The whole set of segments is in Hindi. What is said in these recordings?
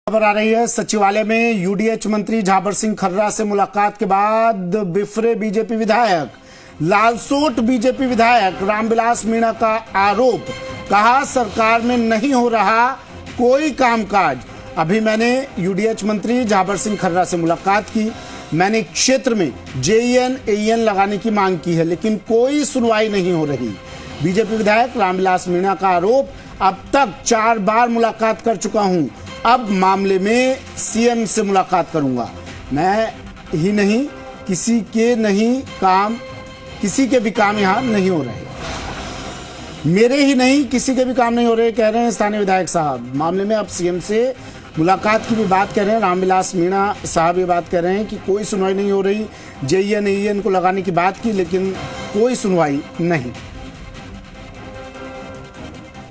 खबर आ रही है सचिवालय में यूडीएच मंत्री झाबर सिंह खर्रा से मुलाकात के बाद बिफरे बीजेपी विधायक। लालसोट बीजेपी विधायक रामविलास मीणा का आरोप, कहा सरकार में नहीं हो रहा कोई कामकाज। अभी मैंने यूडीएच मंत्री झाबर सिंह खर्रा से मुलाकात की, मैंने क्षेत्र में जेईएन एईएन लगाने की मांग की है, लेकिन कोई सुनवाई नहीं हो रही। बीजेपी विधायक रामविलास मीणा का आरोप, अब तक 4 बार मुलाकात कर चुका हूं, अब मामले में सीएम से मुलाकात करूंगा। मैं ही नहीं, किसी के भी काम यहां नहीं हो रहे। मेरे ही नहीं, किसी के भी काम नहीं हो रहे, कह रहे हैं स्थानीय विधायक साहब। मामले में अब सीएम से मुलाकात की भी बात कर रहे हैं। रामविलास मीणा साहब ये बात कह रहे हैं कि कोई सुनवाई नहीं हो रही। जेईएन एईएन को लगाने की बात की, लेकिन कोई सुनवाई नहीं।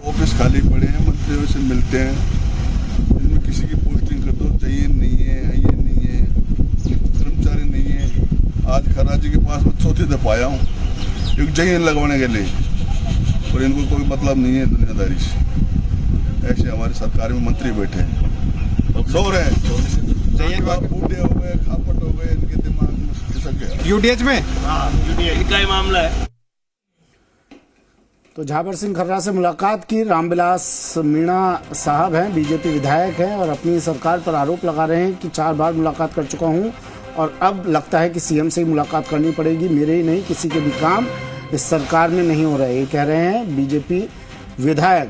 ऑफिस खाली पड़े हैं, मंत्रियों से मिलते हैं, इनमें किसी की पोस्टिंग कर दो, चाहिए नहीं है, ये नहीं है, कर्मचारी नहीं है। आज खर्रा जी के पास मैं चौथी दफा आया हूँ एक जेईएन लगवाने के लिए, और इनको कोई मतलब नहीं है दुनियादारी से। ऐसे हमारी सरकार में मंत्री बैठे हैं, सो रहे हैं, बूढ़े हो गए, खापट हो गए, इनके दिमाग में खिसक गया। यूडीएच में यूडीएच का ही मामला है। तो झाबर सिंह खर्रा से मुलाकात की। रामविलास मीणा साहब हैं, बीजेपी विधायक हैं, और अपनी सरकार पर आरोप लगा रहे हैं कि 4 बार मुलाकात कर चुका हूं और अब लगता है कि सीएम से ही मुलाकात करनी पड़ेगी। मेरे ही नहीं, किसी के भी काम इस सरकार में नहीं हो रहे, ये कह रहे हैं बीजेपी विधायक।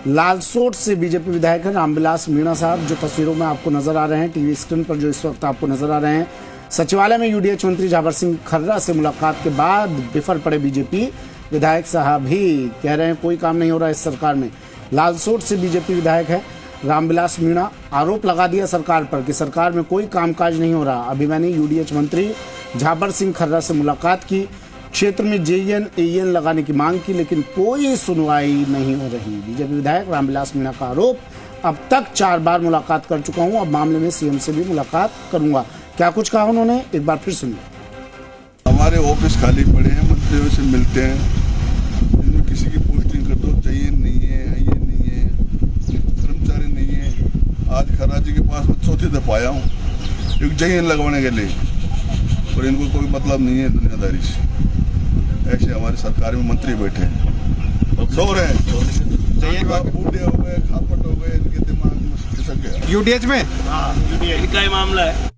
लालसोट से बीजेपी विधायक हैं रामविलास मीणा साहब, जो तस्वीरों में आपको नजर आ रहे हैं, टीवी स्क्रीन पर जो इस वक्त आपको नजर आ रहे हैं। सचिवालय में यूडीएच मंत्री झाबर सिंह खर्रा से मुलाकात के बाद बिफर पड़े बीजेपी विधायक साहब ही, कह रहे हैं कोई काम नहीं हो रहा इस सरकार में। लालसोट से बीजेपी विधायक है रामविलास मीणा, आरोप लगा दिया सरकार पर कि सरकार में कोई कामकाज नहीं हो रहा। अभी मैंने यूडीएच मंत्री झाबर सिंह खर्रा से मुलाकात की, क्षेत्र में जेईएन एईएन लगाने की मांग की, लेकिन कोई सुनवाई नहीं हो रही। बीजेपी विधायक रामविलास मीणा का आरोप, अब तक 4 बार मुलाकात कर चुका हूं, अब मामले में सीएम से भी मुलाकात करूंगा। क्या कुछ कहा उन्होंने, एक बार फिर सुनिए। हमारे ऑफिस खाली पड़े हैं, मंत्रियों से मिलते हैं, इनमें किसी की पोस्टिंग कर दो, चाहिए नहीं है, ये नहीं है, कर्मचारी नहीं है। आज खर्रा जी के पास मैं चौथी दफा आया हूँ एक जेईएन लगवाने के लिए, और इनको कोई मतलब नहीं है दुनियादारी से। ऐसे हमारी सरकार में मंत्री बैठे हैं, सो रहे हैं, बूढ़े हो गए, खापट हो गए, इनके दिमाग में खिसक गया। यूडीएच में यूडीएच का ही मामला है।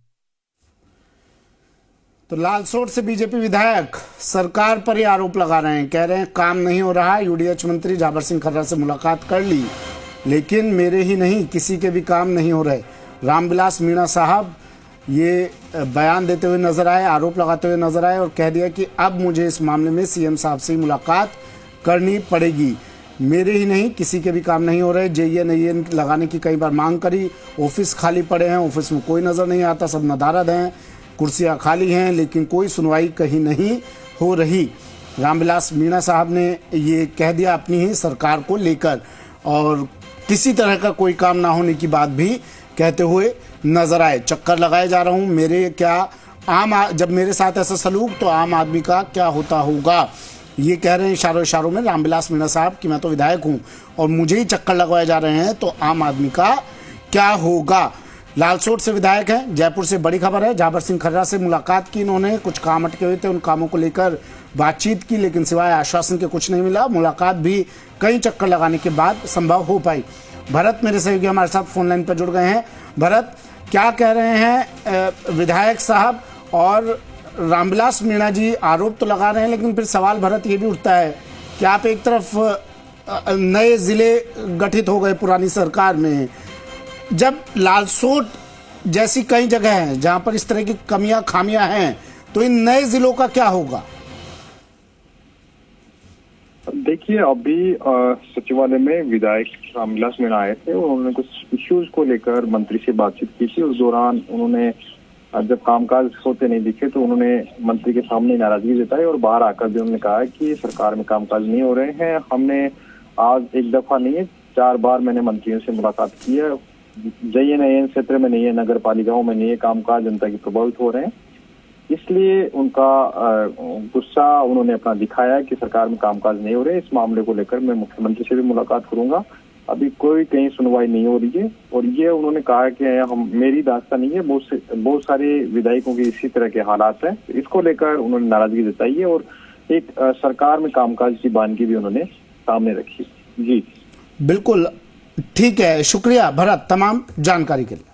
तो लालसोट से बीजेपी विधायक सरकार पर ही आरोप लगा रहे हैं, कह रहे हैं काम नहीं हो रहा। यूडीएच मंत्री झाबर सिंह खर्रा से मुलाकात कर ली, लेकिन मेरे ही नहीं, किसी के भी काम नहीं हो रहे। रामविलास मीणा साहब ये बयान देते हुए नजर आए, आरोप लगाते हुए नजर आए, और कह दिया कि अब मुझे इस मामले में सीएम साहब से ही मुलाकात करनी पड़ेगी। मेरे ही नहीं, किसी के भी काम नहीं हो रहे। जेईएन एईएन लगाने की कई बार मांग करी, ऑफिस खाली पड़े हैं, ऑफिस में कोई नजर नहीं आता, सब नदारद हैं, कुर्सियां खाली हैं, लेकिन कोई सुनवाई कहीं नहीं हो रही। रामविलास मीणा साहब ने ये कह दिया अपनी ही सरकार को लेकर, और किसी तरह का कोई काम ना होने की बात भी कहते हुए नजर आए। चक्कर लगाए जा रहा हूं, मेरे क्या जब मेरे साथ ऐसा सलूक तो आम आदमी का क्या होता होगा, ये कह रहे हैं इशारों में रामविलास मीणा साहब कि मैं तो विधायक हूं और मुझे ही चक्कर लगवाए जा रहे हैं, तो आम आदमी का क्या होगा। लालसोट से विधायक हैं। जयपुर से बड़ी खबर है, झाबर सिंह खर्रा से मुलाकात की इन्होंने, कुछ काम अटके हुए थे, उन कामों को लेकर बातचीत की, लेकिन सिवाय आश्वासन के कुछ नहीं मिला। मुलाकात भी कई चक्कर लगाने के बाद संभव हो पाई। भरत मेरे सहयोगी हमारे साथ फोन लाइन पर जुड़ गए हैं। भरत, क्या कह रहे हैं विधायक साहब, और रामविलास मीणा जी आरोप तो लगा रहे हैं, लेकिन फिर सवाल भरत ये भी उठता है कि आप एक तरफ नए जिले गठित हो गए पुरानी सरकार में, जब लालसोट जैसी कई जगह हैं जहां पर इस तरह की कमियां खामियां हैं, तो इन नए जिलों का क्या होगा? देखिए, अभी सचिवालय में विधायक रामविलास मीणा आए थे, उन्होंने कुछ इश्यूज को लेकर मंत्री से बातचीत की थी। उस दौरान उन्होंने जब कामकाज होते नहीं दिखे तो उन्होंने मंत्री के सामने नाराजगी जताई, और बाहर आकर भी उन्होंने कहा कि सरकार में कामकाज नहीं हो रहे हैं। हमने आज एक दफा नहीं है, 4 बार मैंने मंत्रियों से मुलाकात की है। जेईएन एईएन क्षेत्र में नहीं है, नगर पालिकाओं में नहीं है, कामकाज जनता के प्रभावित हो रहे हैं। इसलिए उनका गुस्सा उन्होंने अपना दिखाया कि सरकार में कामकाज नहीं हो रहे। इस मामले को लेकर मैं मुख्यमंत्री से भी मुलाकात करूंगा। अभी कोई कहीं सुनवाई नहीं हो रही है। और ये उन्होंने कहा कि हम मेरी दास्तां नहीं है, बहुत सारे विधायकों के इसी तरह के हालात हैं। इसको लेकर उन्होंने नाराजगी जताई है और एक सरकार में कामकाज की बानगी भी उन्होंने सामने रखी। जी बिल्कुल ठीक है, शुक्रिया भरत तमाम जानकारी के लिए।